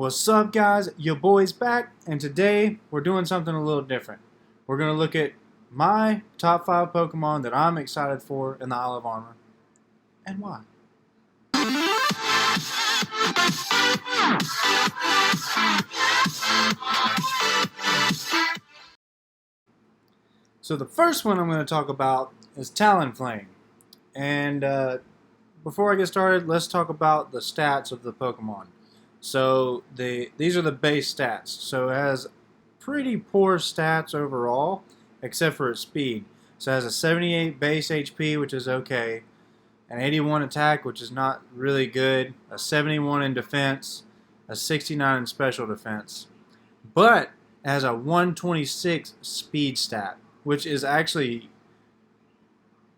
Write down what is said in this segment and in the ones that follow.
What's up, guys? Your boy's back, and today we're doing something a little different. We're going to look at my top 5 Pokemon that I'm excited for in the Isle of Armor, and why. So the first one I'm going to talk about is Talonflame. And before I get started, let's talk about the stats of the Pokemon. So these are the base stats. So it has pretty poor stats overall, except for its speed. So it has a 78 base HP, which is okay, an 81 attack, which is not really good, a 71 in defense, a 69 in special defense. But it has a 126 speed stat, which is actually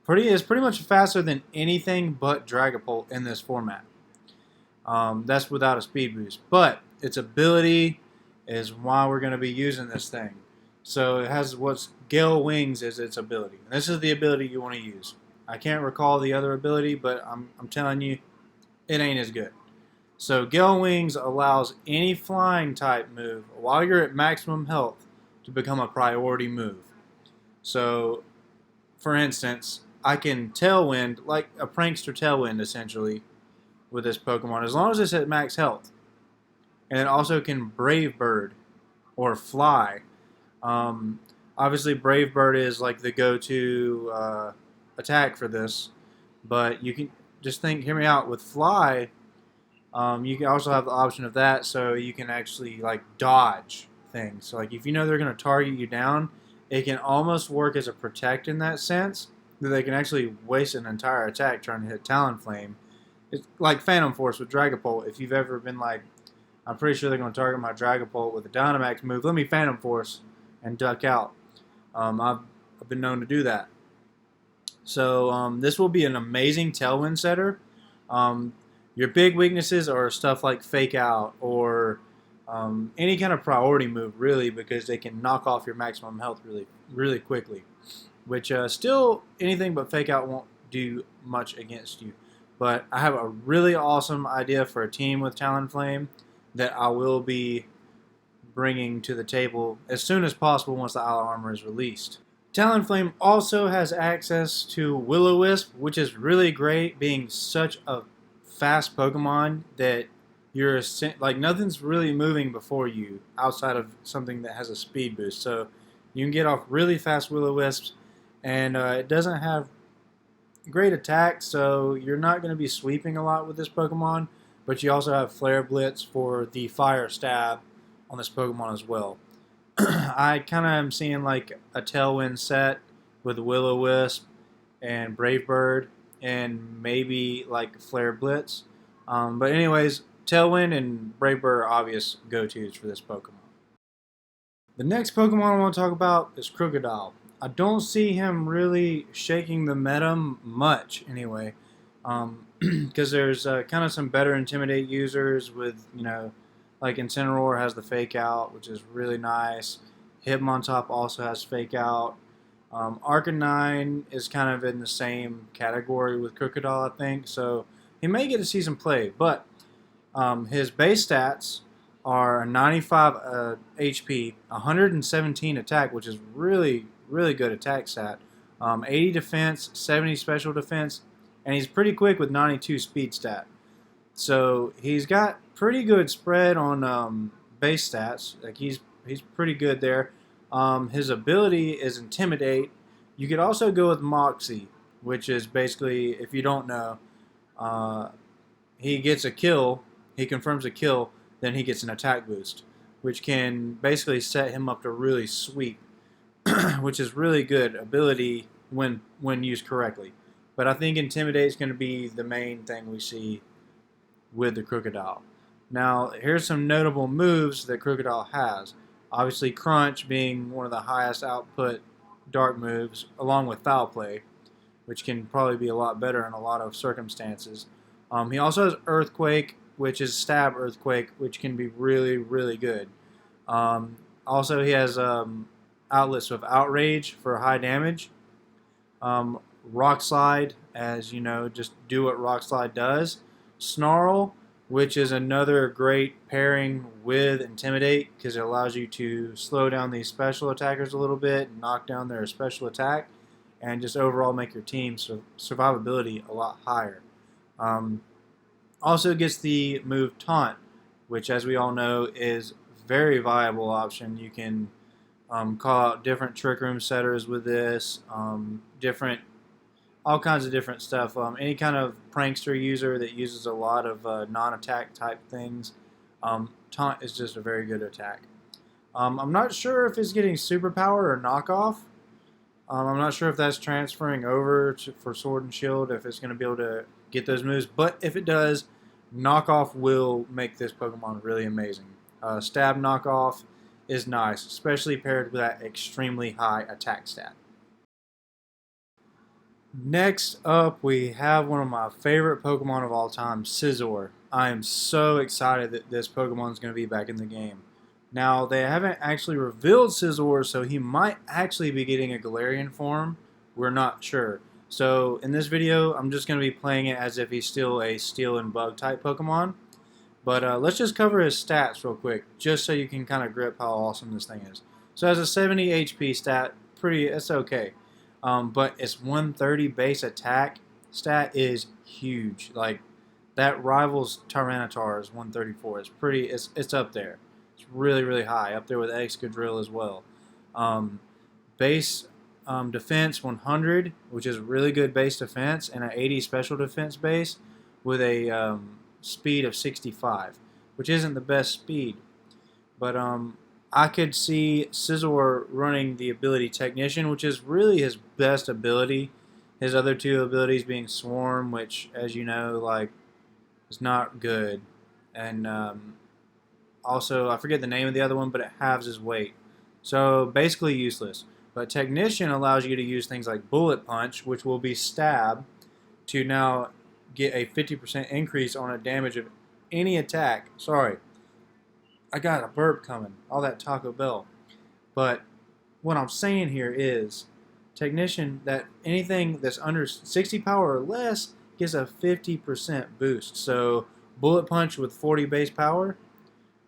pretty much faster than anything but Dragapult in this format. That's without a speed boost. But its ability is why we're going to be using this thing. So it has what's Gale Wings is its ability. This is the ability you want to use. I can't recall the other ability, but I'm telling you, it ain't as good. So Gale Wings allows any flying type move while you're at maximum health to become a priority move. So, for instance, I can Tailwind, like a Prankster Tailwind essentially, with this Pokemon, as long as it's at max health. And it also can Brave Bird or Fly. Obviously, Brave Bird is like the go-to attack for this, but you can just hear me out, with Fly, you can also have the option of that, so you can actually like dodge things. So like if you know they're going to target you down, it can almost work as a protect in that sense, that they can actually waste an entire attack trying to hit Talonflame. It's like Phantom Force with Dragapult. If you've ever been like, I'm pretty sure they're going to target my Dragapult with a Dynamax move, let me Phantom Force and duck out. I've been known to do that. So this will be an amazing Tailwind setter. Your big weaknesses are stuff like Fake Out or any kind of priority move, really, because they can knock off your maximum health really quickly. Which still, anything but Fake Out won't do much against you. But I have a really awesome idea for a team with Talonflame that I will be bringing to the table as soon as possible once the Isle of Armor is released. Talonflame also has access to Will-O-Wisp, which is really great, being such a fast Pokemon that you're like nothing's really moving before you outside of something that has a speed boost. So you can get off really fast Will-O-Wisps, and it doesn't have great attack, so you're not going to be sweeping a lot with this Pokemon, but you also have Flare Blitz for the Fire Stab on this Pokemon as well. I kind of am seeing like a Tailwind set with Will-O-Wisp and Brave Bird and maybe like Flare Blitz. But anyways, Tailwind and Brave Bird are obvious go-tos for this Pokemon. The next Pokemon I want to talk about is Krookodile. I don't see him really shaking the meta much anyway, because there's kind of some better Intimidate users with, like Incineroar has the Fake Out, which is really nice. Hitmontop also has Fake Out. Arcanine is kind of in the same category with Krookodile, I think, so he may get to see some play, but his base stats are 95 HP, 117 attack, which is really good attack stat, 80 defense, 70 special defense, and he's pretty quick with 92 speed stat. So he's got pretty good spread on base stats. Like he's pretty good there. His ability is Intimidate. You could also go with Moxie, which is basically, if you don't know, he gets a kill, he confirms a kill, then he gets an attack boost, which can basically set him up to really sweep, which is really good ability when used correctly. But I think Intimidate is going to be the main thing we see with the Krookodile. Now, here's some notable moves that Krookodile has. Obviously, Crunch being one of the highest output dark moves, along with Foul Play, which can probably be a lot better in a lot of circumstances. He also has Earthquake, which is Stab Earthquake, which can be really good. Also, he has outlets of Outrage for high damage. Rock Slide, as you know, just do what Rock Slide does. Snarl, which is another great pairing with Intimidate because it allows you to slow down these special attackers a little bit, knock down their special attack, and just overall make your team's survivability a lot higher. Um, Also gets the move Taunt, which, as we all know, is a very viable option. You can call out different Trick Room setters with this, all kinds of different stuff. Any kind of prankster user that uses a lot of non-attack type things, Taunt is just a very good attack. I'm not sure if it's getting superpower or knockoff. I'm not sure if that's transferring over for Sword and Shield, if it's going to be able to get those moves. But if it does, knockoff will make this Pokemon really amazing. Stab knockoff is nice, especially paired with that extremely high attack stat. Next up, we have one of my favorite Pokemon of all time, Scizor. I am so excited that this Pokemon is going to be back in the game. Now, they haven't actually revealed Scizor, so he might actually be getting a Galarian form. We're not sure. So, in this video, I'm just going to be playing it as if he's still a Steel and Bug type Pokemon. But let's just cover his stats real quick, just so you can kind of grip how awesome this thing is. So, it has a 70 HP stat. It's okay. But its 130 base attack stat is huge. Like, that rivals Tyranitar's 134. It's up there. It's really, really high, up there with Excadrill as well. Base defense 100, which is really good base defense, and an 80 special defense base with a speed of 65, which isn't the best speed. But I could see Scizor running the ability Technician, which is really his best ability. His other two abilities being Swarm, which, as you know, like, is not good. And also, I forget the name of the other one, but it halves his weight. So, basically useless. But Technician allows you to use things like Bullet Punch, which will be Stab, to now get a 50% increase on a damage of any attack. Sorry. I got a burp coming. All that Taco Bell. But what I'm saying here is Technician, that anything that's under 60 power or less gets a 50% boost. So Bullet Punch with 40 base power.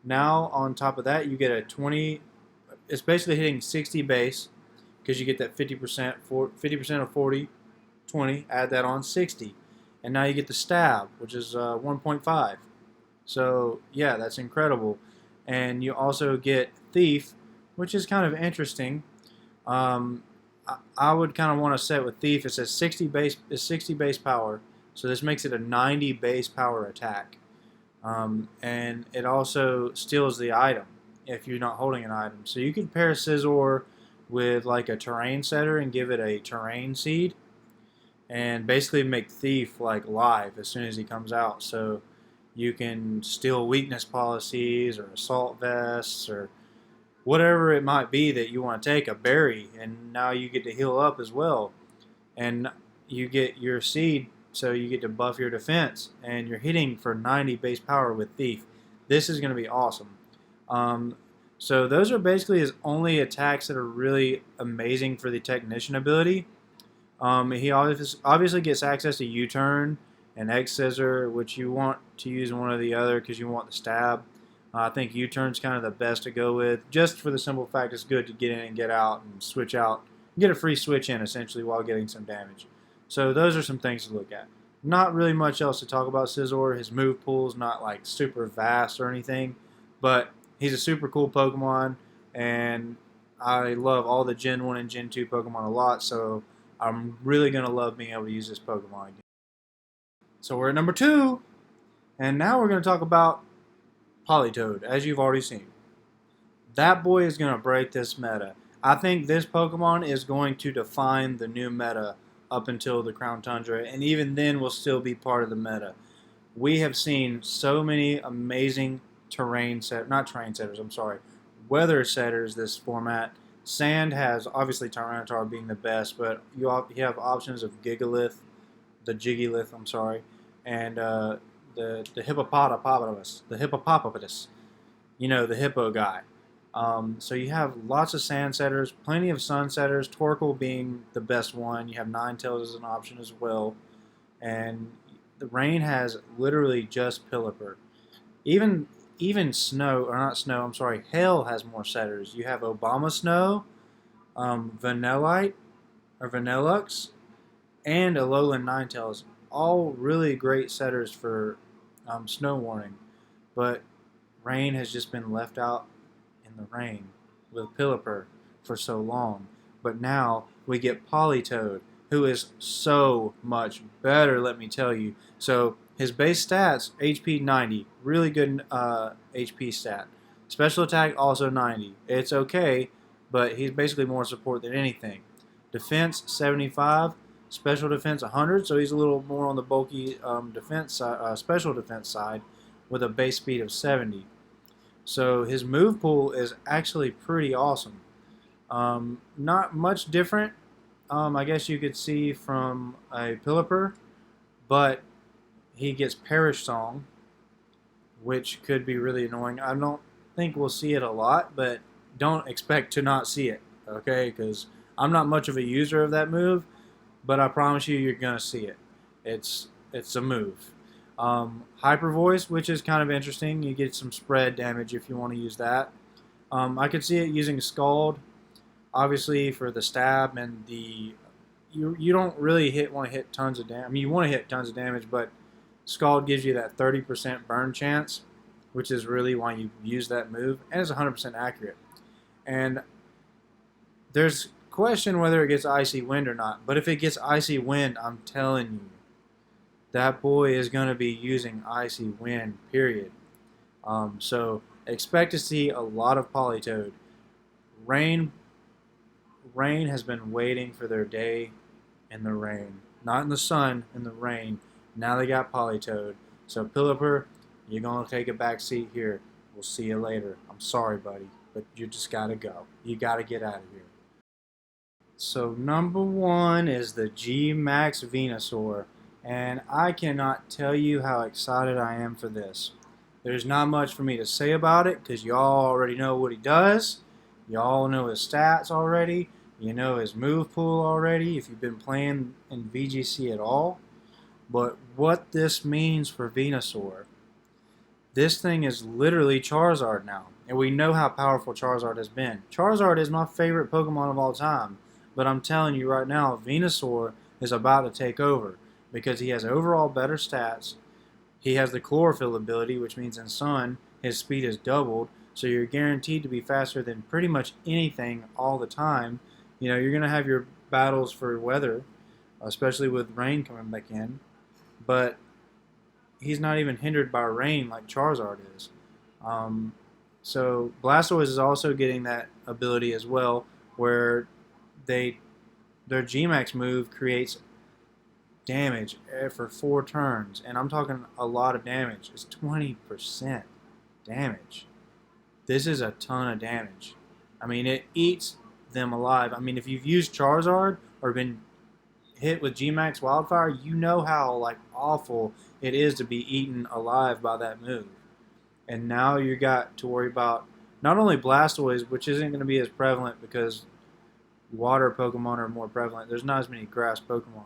Now on top of that, you get a 20. It's basically hitting 60 base because you get that 50%. 50% of 40, 20. Add that on 60, and now you get the Stab, which is 1.5. So yeah, that's incredible. And you also get Thief, which is kind of interesting. I would kind of want to set with Thief. It says 60 base power, so this makes it a 90 base power attack. And it also steals the item if you're not holding an item. So you could pair Scizor with like a terrain setter and give it a terrain seed, and basically make Thief like live as soon as he comes out. So you can steal weakness policies or assault vests or whatever it might be that you want to take, a berry, and now you get to heal up as well. And you get your seed, so you get to buff your defense, and you're hitting for 90 base power with Thief. This is going to be awesome. So those are basically his only attacks that are really amazing for the Technician ability. He obviously gets access to U-Turn and X-Scissor, which you want to use one or the other because you want the Stab. I think U-Turn's kind of the best to go with, just for the simple fact it's good to get in and get out and switch out. Get a free switch in, essentially, while getting some damage. So those are some things to look at. Not really much else to talk about Scizor. His move pool's not like super vast or anything, but he's a super cool Pokemon, and I love all the Gen 1 and Gen 2 Pokemon a lot, so I'm really going to love being able to use this Pokemon again. So we're at number 2, and now we're going to talk about Politoed, as you've already seen. That boy is going to break this meta. I think this Pokemon is going to define the new meta up until the Crown Tundra, and even then will still be part of the meta. We have seen so many amazing weather setters this format. Sand has obviously Tyranitar being the best, but you have options of Jigglypuff, and the hippopotamus, you know, the hippo guy. So you have lots of sand setters, plenty of sun setters, Torkoal being the best one. You have Ninetales as an option as well. And the rain has literally just Philipper. Even snow, or not snow, I'm sorry, hail has more setters. You have Obama Snow, Vanillite, or Vanillux, and Alolan Ninetales. All really great setters for snow warning. But rain has just been left out in the rain with Philipper for so long. But now we get Politoed, who is so much better, let me tell you. So his base stats, HP 90, really good HP stat. Special attack also 90. It's okay, but he's basically more support than anything. Defense 75, special defense 100, so he's a little more on the bulky special defense side with a base speed of 70. So his move pool is actually pretty awesome. Not much different, I guess you could see from a Philipper, but he gets Perish Song, which could be really annoying. I don't think we'll see it a lot, but don't expect to not see it, okay? Because I'm not much of a user of that move, but I promise you, you're gonna see it. It's a move. Hyper Voice, which is kind of interesting. You get some spread damage if you want to use that. I could see it using Scald, obviously for the stab and the. You don't really want to hit tons of damage. I mean, you want to hit tons of damage, but Scald gives you that 30% burn chance, which is really why you use that move, and it's 100% accurate. And there's question whether it gets Icy Wind or not, but if it gets Icy Wind, I'm telling you, that boy is going to be using Icy Wind, period. So expect to see a lot of Politoed. Rain has been waiting for their day in the rain. Not in the sun, in the rain. Now they got Politoed. So Philipper, you're going to take a back seat here. We'll see you later. I'm sorry, buddy, but you just got to go. You got to get out of here. So number one is the G-Max Venusaur. And I cannot tell you how excited I am for this. There's not much for me to say about it because y'all already know what he does. Y'all know his stats already. You know his move pool already if you've been playing in VGC at all. But what this means for Venusaur, this thing is literally Charizard now. And we know how powerful Charizard has been. Charizard is my favorite Pokemon of all time. But I'm telling you right now, Venusaur is about to take over because he has overall better stats. He has the Chlorophyll ability, which means in Sun, his speed is doubled. So you're guaranteed to be faster than pretty much anything all the time. You know, you're going to have your battles for weather, especially with rain coming back in. But he's not even hindered by rain like Charizard is. So Blastoise is also getting that ability as well, where their G-Max move creates damage for 4 turns, and I'm talking a lot of damage. It's 20% damage. This is a ton of damage. I mean, it eats them alive. I mean, if you've used Charizard or been hit with G-Max Wildfire, you know how like awful it is to be eaten alive by that move. And now you got to worry about not only Blastoise, which isn't going to be as prevalent because water Pokemon are more prevalent. There's not as many grass Pokemon.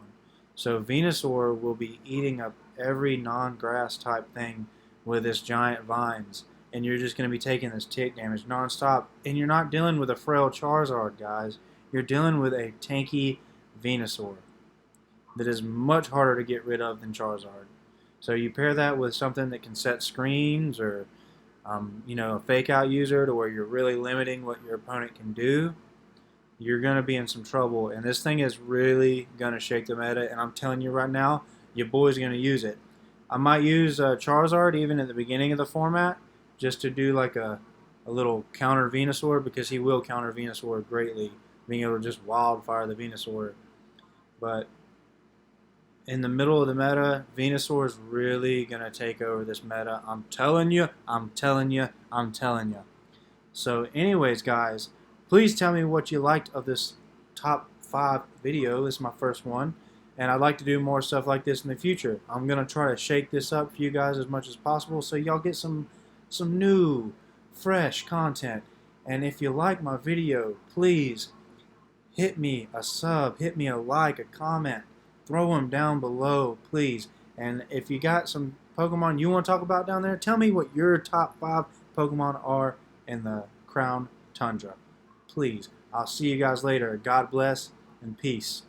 So Venusaur will be eating up every non-grass type thing with its giant vines. And you're just going to be taking this tick damage non-stop. And you're not dealing with a frail Charizard, guys. You're dealing with a tanky Venusaur that is much harder to get rid of than Charizard. So you pair that with something that can set screens or, you know, a fake out user to where you're really limiting what your opponent can do. You're going to be in some trouble. And this thing is really going to shake the meta. And I'm telling you right now, your boy's going to use it. I might use Charizard even at the beginning of the format just to do like a little counter Venusaur, because he will counter Venusaur greatly, being able to just wildfire the Venusaur. But in the middle of the meta, Venusaur is really going to take over this meta. I'm telling you, I'm telling you, I'm telling you. So anyways, guys, please tell me what you liked of this top 5 video. This is my first one, and I'd like to do more stuff like this in the future. I'm going to try to shake this up for you guys as much as possible so y'all get some new, fresh content. And if you like my video, please hit me a sub, hit me a like, a comment. Throw them down below, please. And if you got some Pokemon you want to talk about down there. Tell me what your top 5 Pokemon are in the Crown Tundra. Please. I'll see you guys later. God bless and peace.